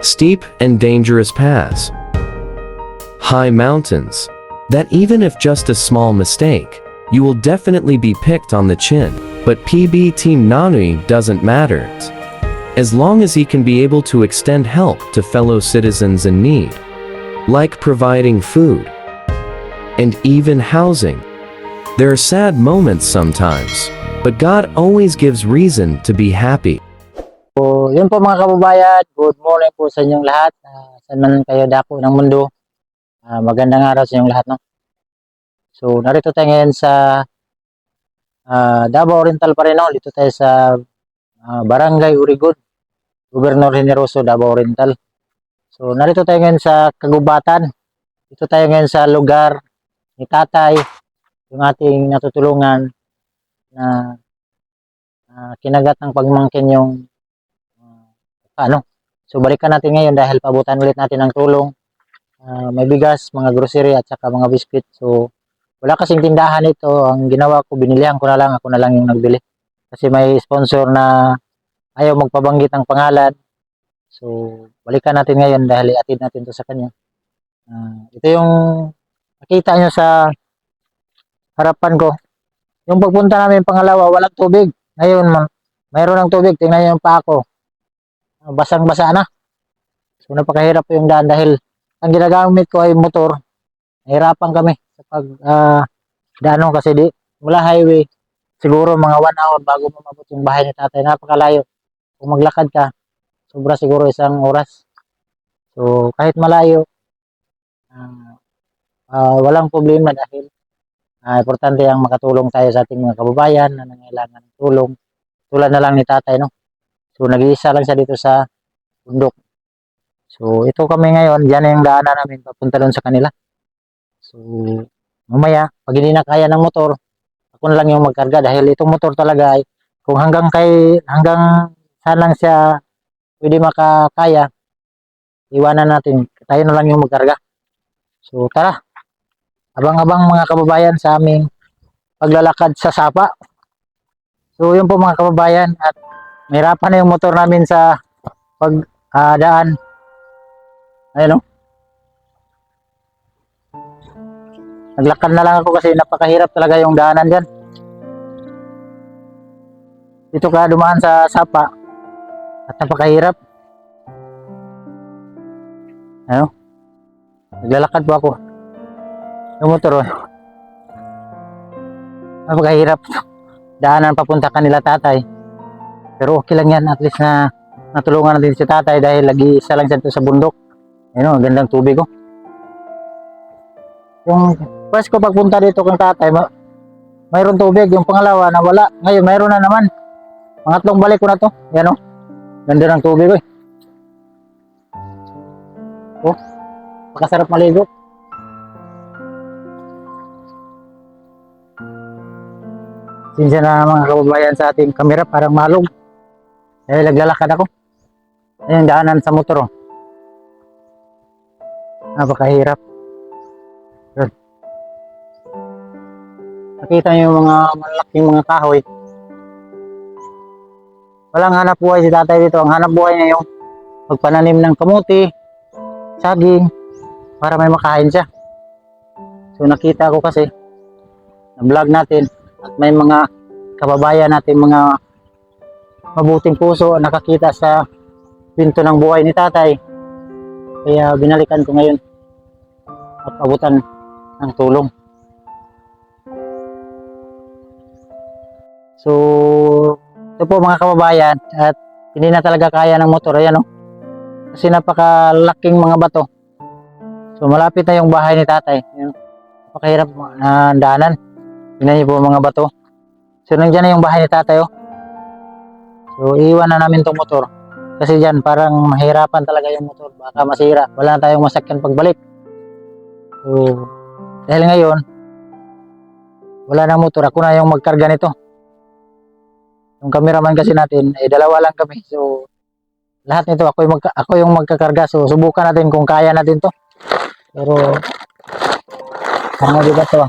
steep and dangerous paths, high mountains, that even if just a small mistake, you will definitely be picked on the chin. But PB Team Nanui doesn't matter, as long as he can be able to extend help to fellow citizens in need, like providing food and even housing. There are sad moments sometimes, but God always gives reason to be happy. So, yun po mga kababayan, good morning po sa inyong lahat. Saan man kayo dako ng mundo, magandang araw sa inyong lahat. No? So, narito tayo ngayon sa Davao Oriental pa rin. No? Dito tayo sa Barangay Urigon, Gobernador Generoso, Davao Oriental. So, narito tayo ngayon sa Kagubatan. Dito tayo ngayon sa lugar ni Tatay, yung ating natutulungan na kinagat ng pagmangkin yung So balikan natin ngayon dahil pabutan ulit natin ng tulong. May bigas, mga grocery at saka mga biscuit. So wala kasing tindahan ito. Ang ginawa ko, binilihan ko na lang. Ako na lang yung nagbili. Kasi may sponsor na ayaw magpabanggit ng pangalan. So balikan natin ngayon dahil iatid natin to sa kanya. Ito yung nakita nyo sa harapan ko. Yung pagpunta namin pangalawa, walang tubig. Ngayon, mayroon ng tubig. Tingnan nyo yung paa ko. Basang-basa na. So napakahirap po yung daan dahil ang ginagamit ko ay motor. Nahirapan kami sa pag daan kasi mula highway siguro mga 1 hour bago mabot yung bahay ni tatay. Napakalayo. Kung maglakad ka, sobra siguro 1 oras. So kahit malayo, walang problema dahil importante ang makatulong tayo sa ating mga kababayan na nangailangan ng tulong. Tulad na lang ni tatay, no? So, nag-iisa lang siya dito sa bundok. So, ito kami ngayon. Diyan yung daanan namin papunta doon sa kanila. So, mamaya, pag hindi na kaya ng motor, ako na lang yung magkarga dahil itong motor talaga ay kung hanggang saan lang siya pwede makakaya, iwanan natin. Tayo na lang yung magkarga. So, tara. Abang-abang mga kababayan sa aming paglalakad sa sapa. So, yun po mga kababayan at mahirapan na yung motor namin sa pagdaan. Ayun o. Naglakad na lang ako kasi napakahirap talaga yung daanan dyan. Dito ka dumaan sa sapa at napakahirap. Ayun. Naglalakad po ako. Yung motor o. Napakahirap. Daanan papunta kanila tatay. Pero okay lang yan, at least na natulungan natin si tatay dahil lagi isa lang siya sa bundok. Ayun o, gandang tubig o. Yung first ko pagpunta dito kung tatay, mayroon tubig. Yung pangalawa na wala. Ngayon mayroon na naman. Pangatlong balik ko na to. Yan o, ganda ng tubig o. Oh, makasarap maligo. Sinsya na mga kababayan sa ating kamera, parang malog. Dahil naglalakad ako. Ayun, daanan sa motor. Oh. Napakahirap. Yun. Nakita niyo yung mga malaking mga kahoy. Walang hanap buhay si tatay dito. Ang hanap buhay niya yung magpananim ng kamuti, saging, para may makain siya. So nakita ko kasi, na-vlog natin, at may mga kababayan natin, mga mabuting puso nakakita sa pinto ng buhay ni tatay. Kaya binalikan ko ngayon at abutan ng tulong. So ito po mga kababayan, at hindi na talaga kaya ng motor. Ayan o, kasi napakalaking mga bato. So malapit na yung bahay ni tatay. Ayan, napakahirap na daanan. Tingnan niyo po mga bato. So nandiyan na yung bahay ni tatay o. So, iwan na namin itong motor. Kasi dyan, parang mahirapan talaga yung motor. Baka masira. Wala na tayong masakyan pagbalik. So, dahil ngayon, wala na motor. Ako na yung magkarga nito. Yung cameraman kasi natin, dalawa lang kami. So, lahat nito, ako yung magkakarga. So, subukan natin kung kaya natin to. Pero, ano diba to?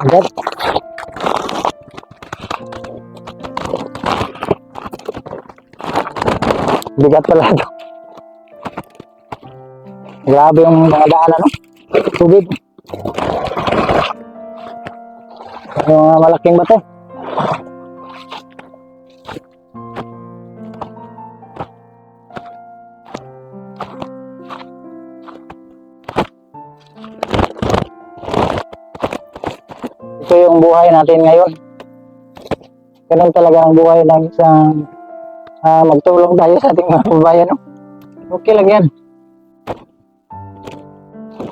Agad. Bigat pala ito. Grabe yung mga daanan, no? Tubig. Yung mga malaking bato. Ito yung buhay natin ngayon. Ganun talaga ang buhay ng isang magtulong tayo sa ating mga kababayan, no? Okay lang yan.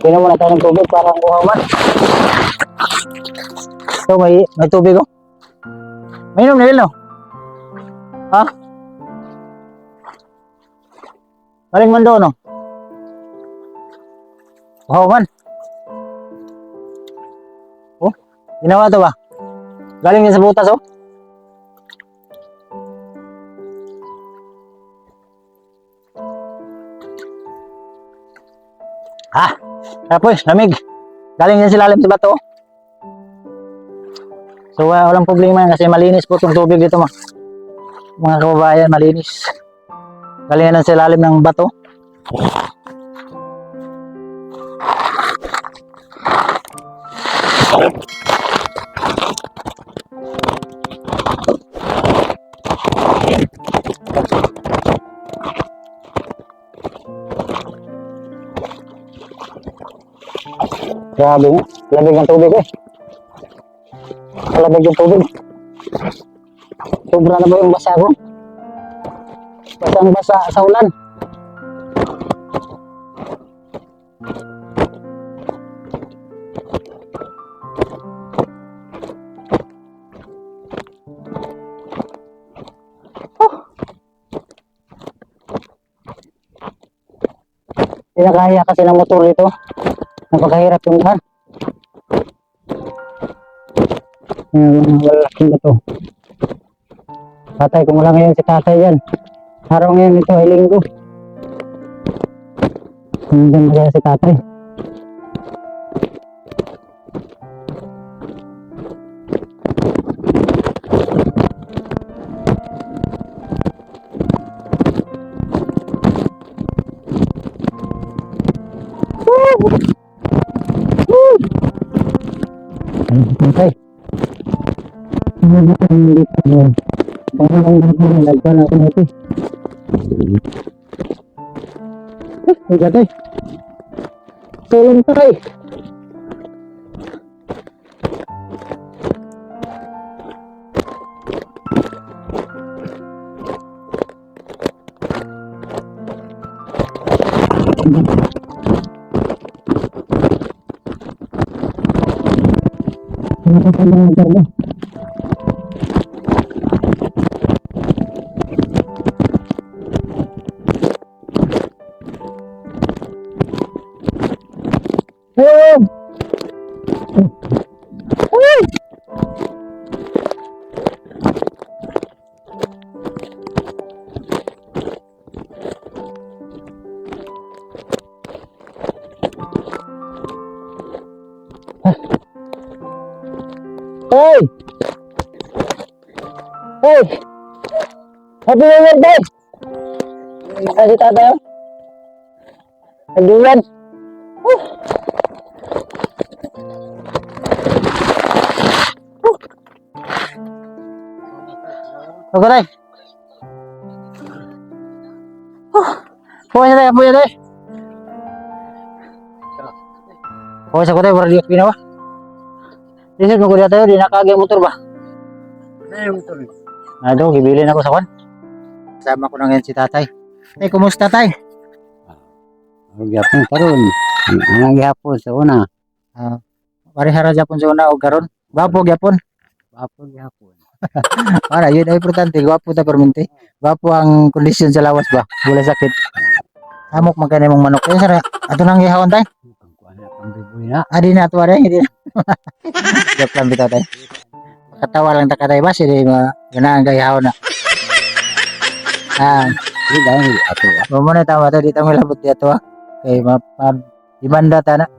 Pinom muna tayo ng tubig para buhaman. So may tubig, oh. May inom na no? Ha? Galing man doon, no? Buhaman. Oh, ginawa to ba? Galing yan sa butas, oh. Ah, tapos, lamig. Galing yan sa lalim sa bato. So, walang problema kasi malinis po itong tubig dito, mga kababayan, malinis. Galing yan sa lalim ng bato. Grabe nga, lamig ng tubig, eh. Lamig ng tubig. Sobra na ba yung basa ko? Basang basa sa ulan. Pinakaya kasi ng motor ito. Napakahirap yung daan. Malaking ba ito? Tatay, kung wala ngayon si tatay yan. Araw ngayon ito ay linggo. Nandiyan na kaya si tatay. Tatay. Ano ba ang dito? Parang ang nagpapalagpan ako nito. Ay, tatay. Tulong tatay. Nakapalagpan mo. Hey! Hey! Happy New Year, Dad! Kasi tatay, oh. Nagdulan. Ako tayo. Puhay na tayo, puhay na tayo. Puhay sa ko tayo, para di pinawa. Disod mo ko dito tayo, di nakagay motor ba? Ano yung motor? Ado, gibilin ako sa kwan. Kasama ko na ngayon si tatay. Tay, kumusta tay? Gyapon karon. Ang gyapon sa una. Parihara Japon sa una o karon. Gwapo gyapon. Gwapo gyapon. Para yun ay importante, gwapo ta permente. Gwapo ang kondisyon sa lawas ba? Wala sakit. Amok magkano mong manok. Kaya sara, ato nang gihawon tay. Kung kuan na pang biboy na. Adi na ato ari, hindi na. Joke lang bitaw tay. Katawa lang ta katay ba sige ganaan gihawon na. Di dahil ato. Mo na tama to dito mo labot dito kay imanda ta na.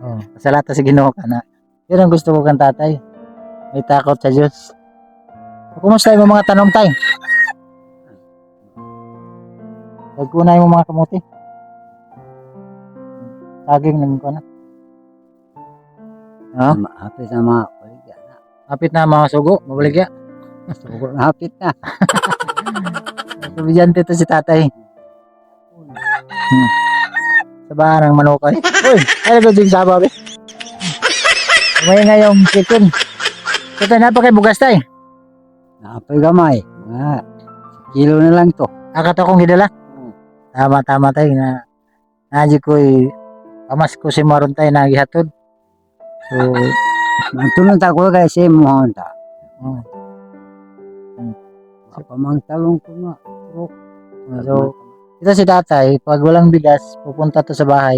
Oh, pasalata sa Ginoo kana. Yun ang gusto ko kan tatay. May takot sa Diyos. Kumusta yung mga tanom tay? Pagkunay mo mga kamuti. Saging nang ko na. Ha? Hapit na mga kuligya na. Hapit na mga sugo, mabaligya. Sugo na hapit na. Kubidyante to si tatay. Sabahan ng manokay. Uy, ano ba din sa babe? Umay nga yung chicken. Ito na pa kay bugas tay. Napay gamay. Mga kilo na lang to. Akat akong gidala. Tama tay na naji ko'y pamas ko si Maron tay na gihatod. So, Mantunod ako kay si Mohonta. oh. Pamangtalong ko nga. So, ito si tatay, pag walang bigas, pupunta to sa bahay.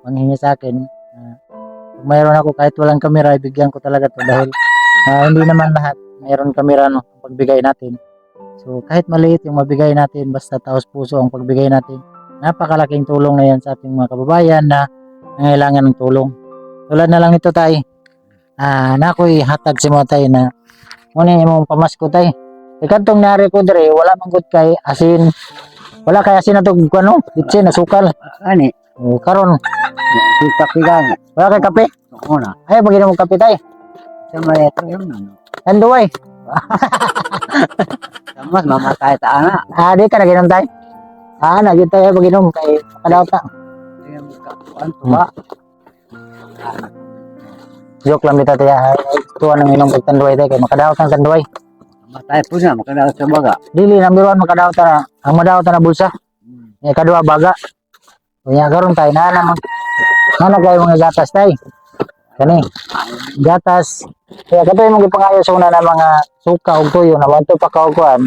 Manghingi sa akin. Pag mayroon ako kahit walang kamera, ibigyan ko talaga to dahil hindi naman lahat mayroon kamera no, pagbigay natin. So, kahit maliit yung mabigay natin, basta taos puso ang pagbigay natin. Napakalaking tulong na yan sa ating mga kababayan na nangailangan ng tulong. Tulad na lang nito tay. Na ako'y hatag si mo tay na muna yung pamasko tay. Ikantong nari ko dire, wala manggod kay asin. Wala kay asin na to, ano, bitsin, nasukal. Ani, O, karon, kapigang. wala kay kape. Oo na. Ay, pag mo kape tay. Sa may ito yun. Anduay. Mas mamatay ta ana. Di ka naginom tay. Nagyan tayo pag inom kay kadaw ta. Tingnan mo kapuan to ba? Joke lang dito tayo. Tuwa nang inom kag tanduay tay kay makadaw kang tanduay. Mamatay po na, makadala sa baga. Dili number 1 makadaw ta na. Ang madaw ta na bulsa. Nga kadua baga. Kaya karon tay na naman. Nana kay mga gatas tay. Kani. Gatas. Kaya kato yung mga ipangayo sa una na mga suka o tuyo na wanto pa kaukuan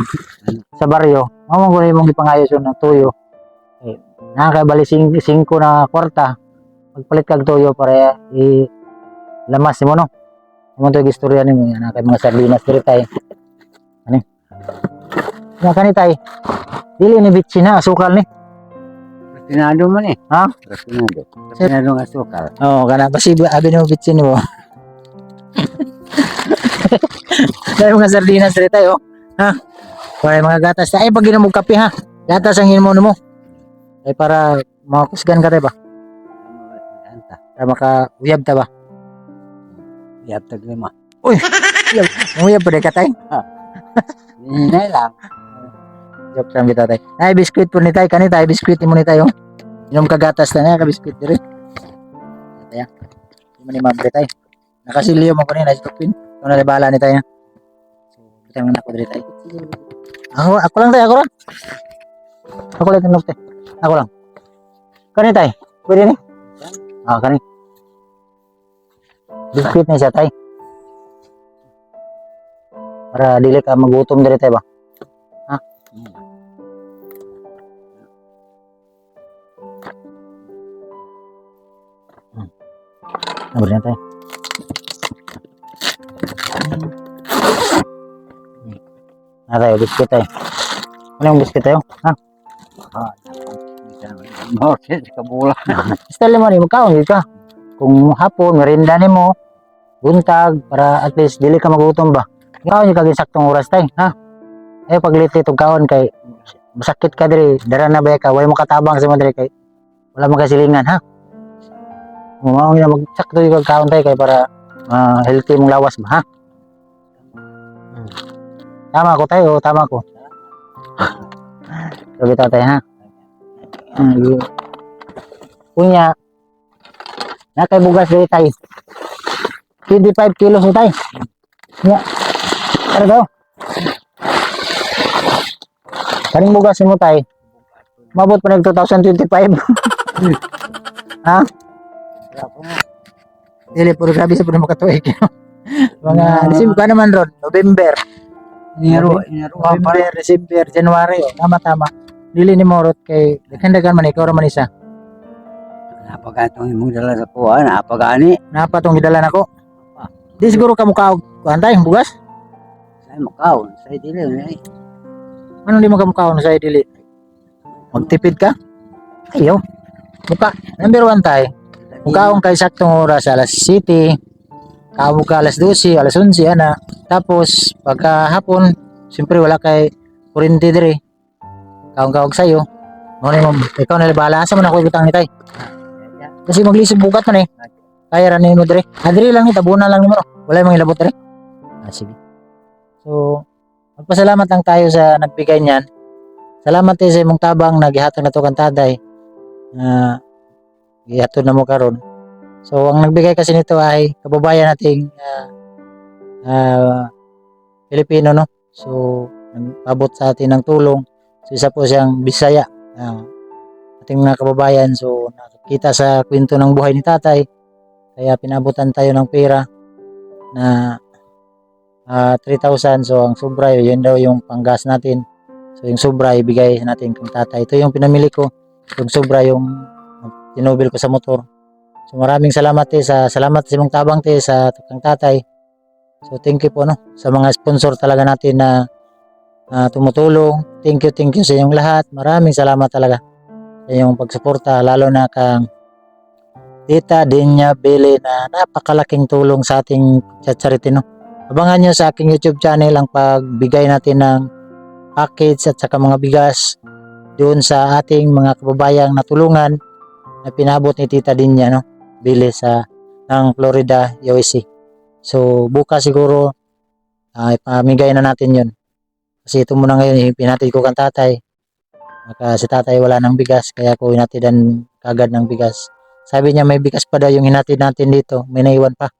sa baryo. Mamo ko yung mga ipangayo sa una tuyo. Nakakabali 5 na kwarta. Magpalit kag tuyo para lamas mo no. Mo to istorya nimo na kay mga sardinas diri tay. Ani. Nga kani tay. Dili ni bitsin na asukal ni. Rafinado man eh. Ha? Rafinado. Rafinado nga sukal. Oo, kana basi abi ni mo bitsin mo. Dahil mga sardinas diri tayo. Ha? Para mga gatas. Ay, pag ginom og kape ha. Gatas ang inom mo. Ay para makakusgan ka tayo ba? Para maka-uyab ta ba? Yap tag lima. Uy! Uyab pa rin ka tayo. Hinay lang. Joke lang kita tayo. Ay, biskuit po ni tayo. Kani tayo, biskuit mo ni tayo. Inom ka gatas na ka biskuit diri. Tayo. Hindi mo ni mabre tayo. Nakasilyo mo ko ni na-stopin. Ito na libala ni tayo. So, kita mo na ako diri tayo. Ako lang tayo, ako lang. Ako lang tinok tayo. Ako lang. Kani tayo. Pwede ni? Kani. Biskuit na siya tayo. Para dili ka magutom diri tayo ba? Ha? Abri na tayo. Tayo, biskuit tayo. Ano yung biskuit tayo? Ha? Morset kabula. Style mo ni magkaon gid ka. Kung hapon merienda nimo buntag para at least dili ka magutom ba. Kaon ni kag saktong oras tay, ha? Ay paglit itong kaon kay masakit ka diri, dara na ba ka, way mo katabang sa mo diri kay wala magasilingan ha. Mao na magsakto yung kaon tay kay para healthy mong lawas ba ha. Tama ko tayo, tama ko. Sabi tatay ha. Kunya na kay bugas diri tay 25 kilos tay nya ano daw kaning bugas mo tay mabot pa nag 2025 ha dili puro grabe sa puro makatuig mga December ka naman ron November November, December, January tama dili ni morot kay dagan man ikaw ra man isa. Napagatong imong dala sa kuha, napagani. Napa tong gidala nako. Di siguro ka mukha kuantay bugas. Say makaon, say dili ni. Ano di mo ka mukha sa dili? Magtipid ka? Ayo. Mukha number 1 tay. Mukha kay saktong oras alas 7. Kamu ka alas 12, alas 11 ana. Tapos pagka hapon, siyempre wala kay kuryente dire. Kaong-kaog sayo. Mo na mo, ikaw na bahala sa man ako ibutang ni tay. Kasi maglisod bukat man eh. Kaya ra ni mo dire. Adri lang ni tabunan lang nimo no. Wala mang ilabot dire. Sige. So, magpasalamat lang tayo sa nagbigay niyan. Salamat sa imong tabang na gihatag nato kan taday. Gihatod na mo karon. So, ang nagbigay kasi nito ay kababayan nating Pilipino no. So, nag-abot sa atin ng tulong. So, isa po siyang Bisaya. Ating mga kababayan. So, nakikita sa kwento ng buhay ni tatay. Kaya pinabutan tayo ng pera na 3,000. So, ang sobra yun daw yung panggas natin. So, yung sobra ibigay natin kang tatay. Ito yung pinamili ko. Yung sobra yung tinobil ko sa motor. So, maraming salamat salamat sa imong tabang sa kang tatay. So, thank you po no sa mga sponsor talaga natin na tumutulong. Thank you sa inyong lahat. Maraming salamat talaga sa inyong pagsuporta, lalo na kang Tita Dinya Bele na napakalaking tulong sa ating charity no. Abangan nyo sa aking YouTube channel ang pagbigay natin ng package at saka mga bigas doon sa ating mga kababayang natulungan na pinabot ni Tita Dinya no, Bele ng Florida, USA. So bukas siguro ipamigay na natin yun. Kasi ito muna ngayon pinatid ko kang tatay. Si tatay wala ng bigas kaya ko hinatidan kagad ng bigas. Sabi niya may bigas pa daw yung hinatid natin dito, may naiwan pa.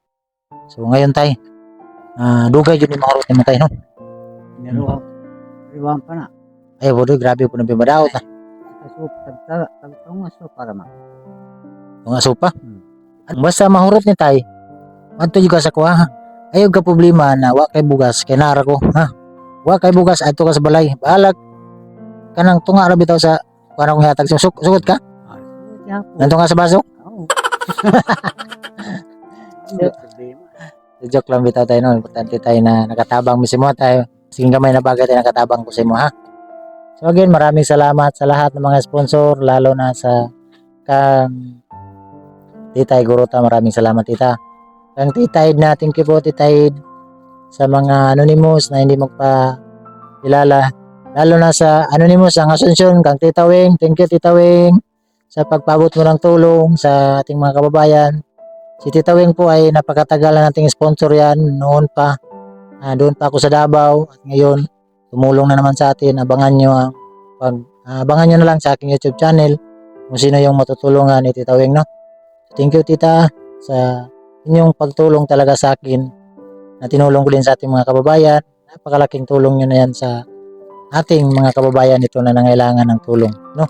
So ngayon tay, dugay yun yung makarot mo tayo no. Iwan pa na. Ay bodoy, grabe po na bimadaot na. Tagtawang aso para ma. Mga sopa. Basta mahurot ni tay, adto juga sa kuha. Ayaw ka problema na wa kay bugas kay nara ko ha. Wa kay bugas adto ka sa balay. Balag kanang tunga ra bitaw sa parang kong hatag sukot ka. Nandun ka sa baso? Oo. Joke lang bitaw tayo no. Importante tayo na nakatabang mismo tayo. Sige gamay na bagay tayo nakatabang ko sa mo ha. So again, maraming salamat sa lahat ng mga sponsor, lalo na sa kang Titay Guruta. Maraming salamat tita. Kang Titay na thank you po Titay sa mga anonymous na hindi magpa-kilala. Lalo na sa anonymous ang Asunsyon, kang Tita Wing. Thank you Tita Wing sa pagpabot mo ng tulong sa ating mga kababayan. Si Tita Wing po ay napakatagal na nating sponsor yan noon pa. Doon pa ako sa Davao at ngayon tumulong na naman sa atin. Abangan nyo na lang sa aking YouTube channel kung sino yung matutulungan ni Tita Wing no. Thank you Tita sa inyong pagtulong talaga sa akin na tinulong ko din sa ating mga kababayan. Napakalaking tulong nyo na yan sa ating mga kababayan ito na nangailangan ng tulong no.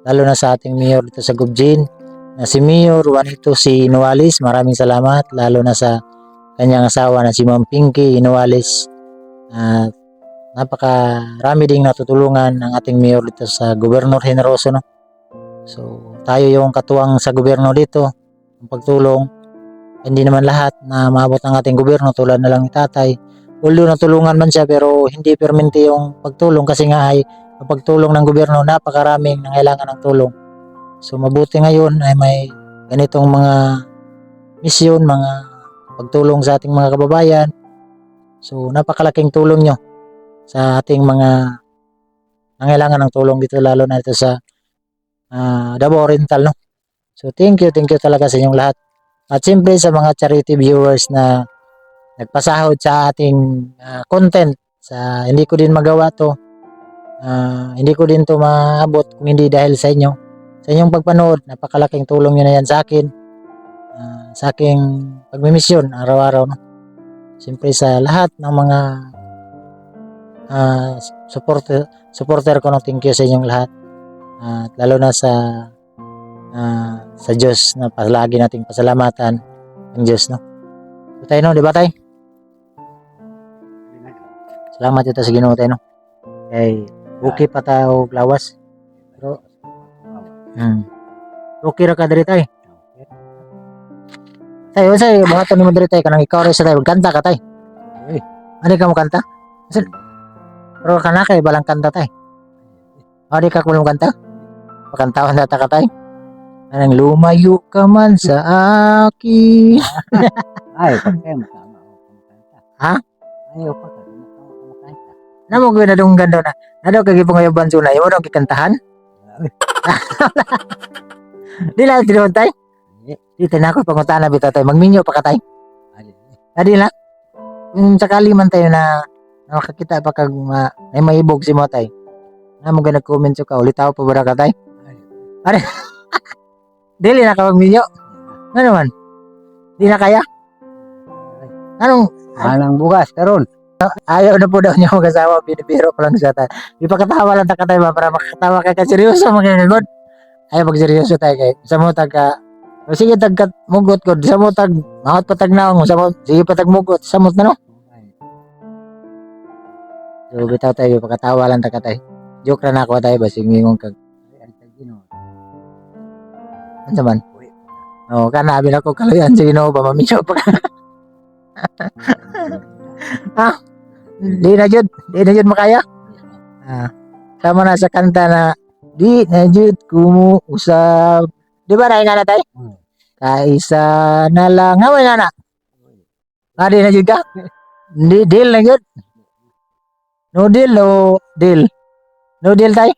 Lalo na sa ating mayor dito sa Gubjin na si Mayor Juanito si Inualis. Maraming salamat lalo na sa kanyang asawa na si Ma'am Pinky Inualis. Napakarami ding natutulungan ng ating mayor dito sa Gobernador Generoso no. So tayo yung katuwang sa gobyerno dito ang pagtulong. Hindi naman lahat na maabot ng ating gobyerno tulad na lang ni tatay. Although natulungan man siya pero hindi permanente yung pagtulong kasi nga ay ang pagtulong ng gobyerno napakaraming nangailangan ng tulong. So mabuti ngayon ay may ganitong mga misyon, mga pagtulong sa ating mga kababayan. So napakalaking tulong nyo sa ating mga nangailangan ng tulong dito lalo na dito sa Davao Oriental no. So thank you talaga sa inyong lahat. At siyempre sa mga charity viewers na nagpasahod sa ating content sa hindi ko din magawa to. Hindi ko din to maabot kung hindi dahil sa inyo. Sa inyong pagpanood, napakalaking tulong nyo na yan sa akin. Sa aking pagmimisyon araw-araw no. Siyempre sa lahat ng mga supporter ko no, thank you sa inyong lahat. Lalo na sa Diyos na palagi nating pasalamatan ang Diyos no. So, tayo no, di ba tayo? Salamat ito sa Ginoo tayo no. Kay okay pa tayo lawas. Pero okay ra ka diri tayo. Tayo say mga tanong mo diri tayo kanang ikaw ra sa tayo kanta ka tayo. Ani ka mo kanta? Pero kana kay balang kanta tayo. Ari ka kulong kanta? Pakantawan data ka tayo. Anang lumayo ka man sa akin. Ay, pagkaya makama ako kumakanta. Ha? Ayaw pa ka kumakanta. Namo gyud na dong ganda na. Nado kay gipong ayo banso na imo dong kikantahan? Di lang tinuod tay. Di tayo na ako pangutana bitaw tay. Magminyo pa ka tay. Adi lang. Kung sakali man tayo na makakita pa kag may maibog si mo tay. Na mo nag-comment ka ulit ako pa ba ka tay? Are. Dili na ka magminyo. Ano man? Di na kaya? Anong Anang bugas karon. ayaw na po daw niya mag-asawa, binibiro ko lang siya tayo. Ipakatawa lang tayo ba para makakatawa ka seryoso magigagod. Ayaw magseryoso tayo kay sa mo tagka o sige tagkat mugot ko sa mo tag mahot patag naong sa mo sige patag mugot sa mo na no. So bitaw tayo pakatawa lang tayo. Joke ra na ako tayo ba singingong kag ano man. No, kana abi na ko kalayan sa Ginoo ba mamisyo pa. Di na jud makaya. Sama na sa kanta na di na jud kumu usab. Di ba na nga tay? Kaisa na lang nga na na. Di na jud ka. Di deal na jud. No deal, no deal. No deal tay.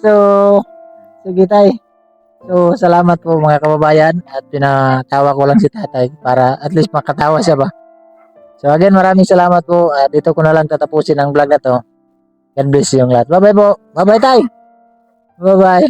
So sige tay. So, salamat po mga kababayan at pinatawa ko lang si tatay para at least makatawa siya ba. So again, maraming salamat po. Dito ko na lang tatapusin ang vlog na to. God bless yung lahat. Bye-bye po. Bye-bye tay. Bye-bye.